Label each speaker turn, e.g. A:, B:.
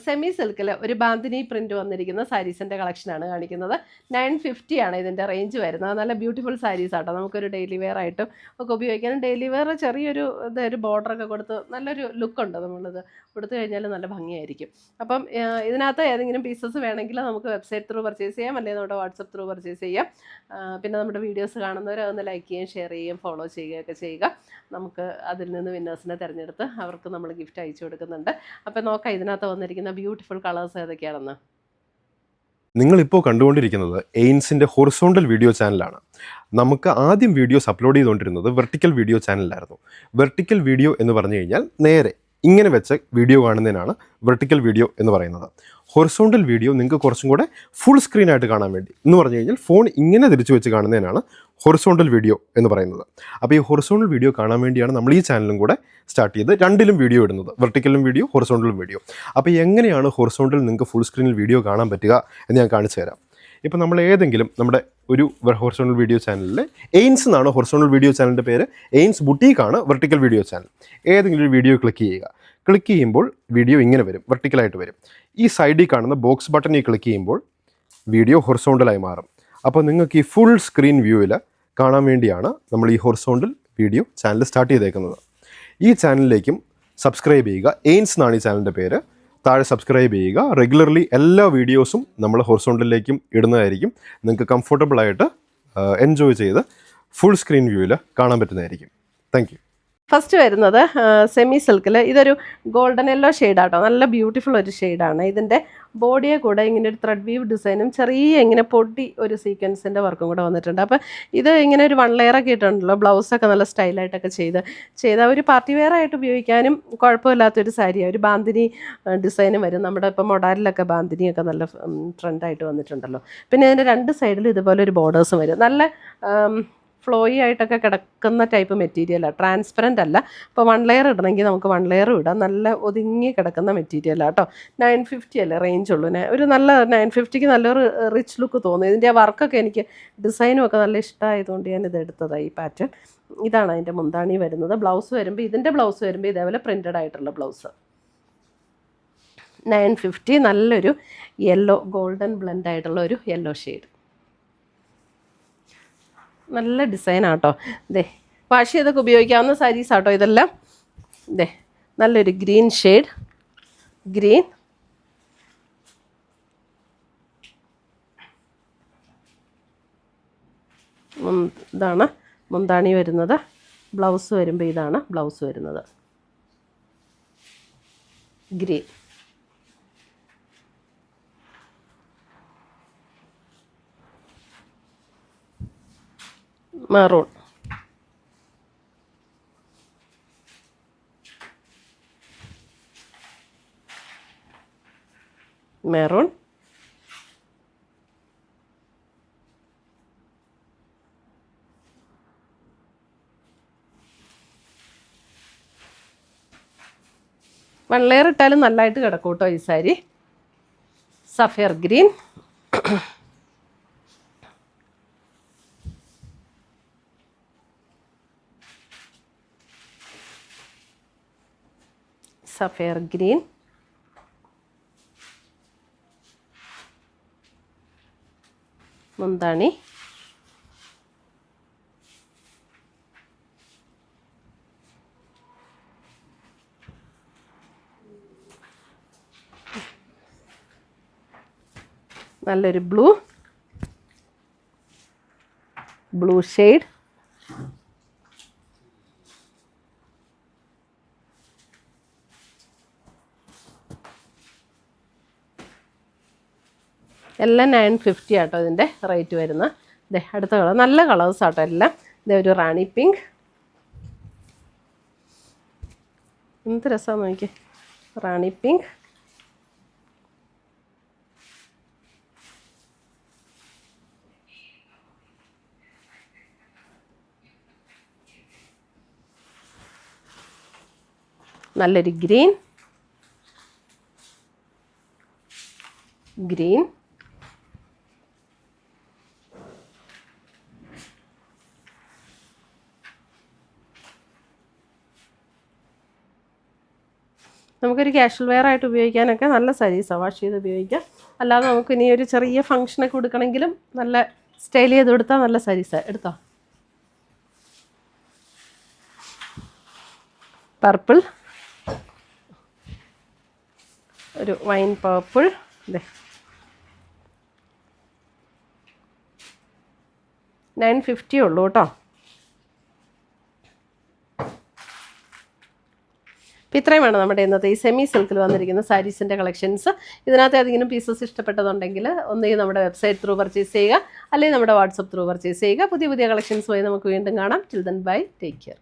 A: Semi സിൽക്കിൽ ഒരു bandhani print വന്നിരിക്കുന്ന സാരീസിൻ്റെ കളക്ഷനാണ് കാണിക്കുന്നത്. 950 ആണ് ഇതിൻ്റെ റേഞ്ച് വരുന്നത്. നല്ല ബ്യൂട്ടിഫുൾ സാരീസ് ആട്ടോ. നമുക്കൊരു ഡെയിലി വെയർ ആയിട്ടും ഒക്കെ ഉപയോഗിക്കാനും ഡെയിലി വെയർ ചെറിയൊരു ഒരു ബോർഡറൊക്കെ കൊടുത്ത് നല്ലൊരു ലുക്കുണ്ട്. നമ്മളിത് കൊടുത്തു കഴിഞ്ഞാൽ നല്ല ഭംഗിയായിരിക്കും. അപ്പം ഇതിനകത്ത് ഏതെങ്കിലും പീസസ് വേണമെങ്കിൽ നമുക്ക് വെബ്സൈറ്റ് ത്രൂ പർച്ചേസ് ചെയ്യാം, അല്ലെങ്കിൽ നമ്മുടെ വാട്സപ്പ് ത്രൂ പർച്ചേസ് ചെയ്യാം. പിന്നെ നമ്മുടെ വീഡിയോസ് കാണുന്നവർ അതൊന്ന് ലൈക്ക് ചെയ്യുകയും ഷെയർ ചെയ്യുകയും ഫോളോ ചെയ്യുകയൊക്കെ ചെയ്യുക. നമുക്ക് അതിൽ നിന്ന് വിന്നേഴ്സിനെ തിരഞ്ഞെടുത്ത് അവർക്ക് നമ്മൾ ഗിഫ്റ്റ് അയച്ചു കൊടുക്കുന്നുണ്ട്. അപ്പോൾ നോക്കാം ഇതിനകത്ത് വന്നിരിക്കുന്ന ബ്യൂട്ടിഫുൾ കളേഴ്സ് ഏതൊക്കെയാണെന്ന്.
B: നിങ്ങളിപ്പോൾ കണ്ടുകൊണ്ടിരിക്കുന്നത് എയിൻസിൻ്റെ ഹൊറിസോണ്ടൽ വീഡിയോ ചാനലാണ്. നമുക്ക് ആദ്യം വീഡിയോസ് അപ്ലോഡ് ചെയ്തുകൊണ്ടിരുന്നത് വെർട്ടിക്കൽ വീഡിയോ ചാനലിലായിരുന്നു. വെർട്ടിക്കൽ വീഡിയോ എന്ന് പറഞ്ഞു കഴിഞ്ഞാൽ നേരെ ഇങ്ങനെ വെച്ച വീഡിയോ കാണുന്നതിനാണ് വെർട്ടിക്കൽ വീഡിയോ എന്ന് പറയുന്നത്. ഹൊറിസോണ്ടൽ വീഡിയോ നിങ്ങൾക്ക് കുറച്ചും കൂടെ ഫുൾ സ്ക്രീനായിട്ട് കാണാൻ വേണ്ടി എന്ന് പറഞ്ഞു കഴിഞ്ഞാൽ ഫോൺ ഇങ്ങനെ തിരിച്ചു വെച്ച് കാണുന്നതിനാണ് ഹൊറിസോണ്ടൽ വീഡിയോ എന്ന് പറയുന്നത്. അപ്പോൾ ഈ ഹൊറിസോണ്ടൽ വീഡിയോ കാണാൻ വേണ്ടിയാണ് നമ്മൾ ഈ ചാനലും കൂടെ സ്റ്റാർട്ട് ചെയ്ത് രണ്ടിലും വീഡിയോ ഇടുന്നത്, വെർട്ടിക്കലും വീഡിയോ ഹൊറിസോണ്ടലും വീഡിയോ. അപ്പോൾ എങ്ങനെയാണ് ഹൊറിസോണ്ടൽ നിങ്ങൾക്ക് ഫുൾ സ്ക്രീനിൽ വീഡിയോ കാണാൻ പറ്റുക എന്ന് ഞാൻ കാണിച്ചു തരാം. ഇപ്പോൾ നമ്മൾ ഏതെങ്കിലും നമ്മുടെ ഒരു ഹൊറിസോണ്ടൽ വീഡിയോ ചാനലിൽ എയിൻസ് എന്നാണ് ഹൊറിസോണ്ടൽ വീഡിയോ ചാനലിൻ്റെ പേര്, എയിൻസ് ബുട്ടീക്കാണ് വെർട്ടിക്കൽ വീഡിയോ ചാനൽ. ഏതെങ്കിലും ഒരു വീഡിയോ ക്ലിക്ക് ചെയ്യുക. ക്ലിക്ക് ചെയ്യുമ്പോൾ വീഡിയോ ഇങ്ങനെ വരും, വെർട്ടിക്കലായിട്ട് വരും. ഈ സൈഡിൽ കാണുന്ന ബോക്സ് ബട്ടണിൽ ക്ലിക്ക് ചെയ്യുമ്പോൾ വീഡിയോ ഹൊറിസോണ്ടലായി മാറും. അപ്പോൾ നിങ്ങൾക്ക് ഈ ഫുൾ സ്ക്രീൻ വ്യൂവിൽ കാണാൻ വേണ്ടിയാണ് നമ്മൾ ഈ ഹൊറിസോണ്ടൽ വീഡിയോ ചാനൽ സ്റ്റാർട്ട് ചെയ്തേക്കുന്നത്. ഈ ചാനലിലേക്കും സബ്സ്ക്രൈബ് ചെയ്യുക. എയിൻസ് എന്നാണ് ഈ ചാനലിൻ്റെ പേര്. താഴെ സബ്സ്ക്രൈബ് ചെയ്യുക. റെഗുലർലി എല്ലാ വീഡിയോസും നമ്മൾ ഹൊറിസോണ്ടലിലേക്കും ഇടുന്നതായിരിക്കും. നിങ്ങൾക്ക് കംഫർട്ടബിളായിട്ട് എൻജോയ് ചെയ്ത് ഫുൾ സ്ക്രീൻ വ്യൂവിൽ കാണാൻ പറ്റുന്നതായിരിക്കും. Thank you.
A: ഫസ്റ്റ് വരുന്നത് സെമി സിൽക്കിൽ ഇതൊരു ഗോൾഡൻ യെല്ലോ ഷെയ്ഡാട്ടോ. നല്ല ബ്യൂട്ടിഫുൾ ഒരു ഷെയ്ഡാണ്. ഇതിൻ്റെ ബോഡിയെ കൂടെ ഇങ്ങനെ ഒരു ത്രെഡ് വീവ് ഡിസൈനും ചെറിയ ഇങ്ങനെ പൊടി ഒരു സീക്വൻസിൻ്റെ വർക്കും കൂടെ വന്നിട്ടുണ്ട്. അപ്പോൾ ഇത് ഇങ്ങനെ ഒരു 1 ലെയറൊക്കെ ഇട്ടുണ്ടല്ലോ. ബ്ലൗസൊക്കെ നല്ല സ്റ്റൈലായിട്ടൊക്കെ ചെയ്ത് ഒരു പാർട്ടി വെയർ ആയിട്ട് ഉപയോഗിക്കാനും കുഴപ്പമില്ലാത്തൊരു സാരിയാണ്. ഒരു ബാന്തിനി ഡിസൈനും വരും. നമ്മുടെ ഇപ്പം മൊഡാലിലൊക്കെ ബാന്തിനിയൊക്കെ നല്ല ട്രെൻഡായിട്ട് വന്നിട്ടുണ്ടല്ലോ. പിന്നെ ഇതിൻ്റെ 2 സൈഡിലും ഇതുപോലെ ഒരു ബോർഡേഴ്സും വരും. നല്ല ഫ്ലോയി ആയിട്ടൊക്കെ കിടക്കുന്ന ടൈപ്പ് മെറ്റീരിയലാണ്, ട്രാൻസ്പെറൻ്റ് അല്ല. അപ്പോൾ 1 ലെയർ ഇടണമെങ്കിൽ നമുക്ക് 1 ലെയറും ഇടാം. നല്ല ഒതുങ്ങി കിടക്കുന്ന മെറ്റീരിയലാണ് കേട്ടോ. 950 അല്ലേ റേഞ്ച് ഉള്ളൂ. ഒരു നല്ല 950ക്ക് നല്ലൊരു റിച്ച് ലുക്ക് തോന്നും. ഇതിൻ്റെ ആ വർക്കൊക്കെ എനിക്ക് ഡിസൈനും ഒക്കെ നല്ല ഇഷ്ടമായതുകൊണ്ട് ഞാനിത് എടുത്തതാണ് ഈ പാറ്റേൺ. ഇതാണ് അതിൻ്റെ മുന്താണി വരുന്നത്. ബ്ലൗസ് വരുമ്പോൾ ഇതേപോലെ പ്രിൻറ്റഡ് ആയിട്ടുള്ള ബ്ലൗസ്. 950. നല്ലൊരു യെല്ലോ ഗോൾഡൻ ബ്ലെൻഡ് ആയിട്ടുള്ള ഒരു യെല്ലോ ഷെയ്ഡ്. നല്ല ഡിസൈനാട്ടോ. ഇതേ വാഷ് ചെയ്തൊക്കെ ഉപയോഗിക്കാവുന്ന സാരീസ് ആട്ടോ ഇതെല്ലാം. ഇതേ നല്ലൊരു ഗ്രീൻ ഷെയ്ഡ്. ഗ്രീൻ, ഇതാണ് മുന്താണി വരുന്നത്. ബ്ലൗസ് വരുമ്പോൾ ഇതാണ് ബ്ലൗസ് വരുന്നത്. Green, maroon, maroon, one layer ഇട്ടാലും നല്ലതായിട്ട് കിടക്കും കേട്ടോ ഈ sari. Sapphire green, sapphire green, മുന്താണി, നല്ലൊരു ബ്ലൂ ഷെയ്ഡ്, എല്ലാം 950 ആട്ടോ ഇതിൻ്റെ റേറ്റ് വരുന്നത്. ഇതേ അടുത്ത കളർ നല്ല കളേഴ്സ് ആട്ടോ എല്ലാം. ഇതേ ഒരു റാണി പിങ്ക്, എന്ത് രസമാണെന്ന് നോക്കി. റാണി പിങ്ക്, നല്ലൊരു ഗ്രീൻ, നമുക്ക് നമുക്കൊരു കാഷ്വൽ വെയർ ആയിട്ട് ഉപയോഗിക്കാനൊക്കെ നല്ല സാരീസാണ്, വാഷ് ചെയ്ത് ഉപയോഗിക്കാം. അല്ലാതെ നമുക്ക് ഇനി ഒരു ചെറിയ ഫംഗ്ഷനൊക്കെ കൊടുക്കണമെങ്കിലും നല്ല സ്റ്റൈൽ ചെയ്ത് കൊടുത്താൽ നല്ല സാരീസാണ്. എടുത്തോ. പർപ്പിൾ, ഒരു വൈൻ പർപ്പിൾ, അതെ 950 ഉള്ളൂ കേട്ടോ. അപ്പോൾ ഇത്രയും വേണം നമ്മുടെ ഇന്നത്തെ ഈ സെമി സിൽക്കിൽ വന്നിരിക്കുന്ന സാരീസിൻ്റെ കളക്ഷൻസ്. ഇതിനകത്ത് ഏതെങ്കിലും പീസസ് ഇഷ്ടപ്പെട്ടതുണ്ടെങ്കിൽ ഒന്നുകിൽ നമ്മുടെ വെബ്സൈറ്റ് ത്രൂ പർച്ചേസ് ചെയ്യുക, അല്ലെങ്കിൽ നമ്മുടെ വാട്സപ്പ് ത്രൂ പർച്ചേസ് ചെയ്യുക. പുതിയ പുതിയ കളക്ഷൻസുമായി നമുക്ക് വീണ്ടും കാണാം. Till then bye, take care.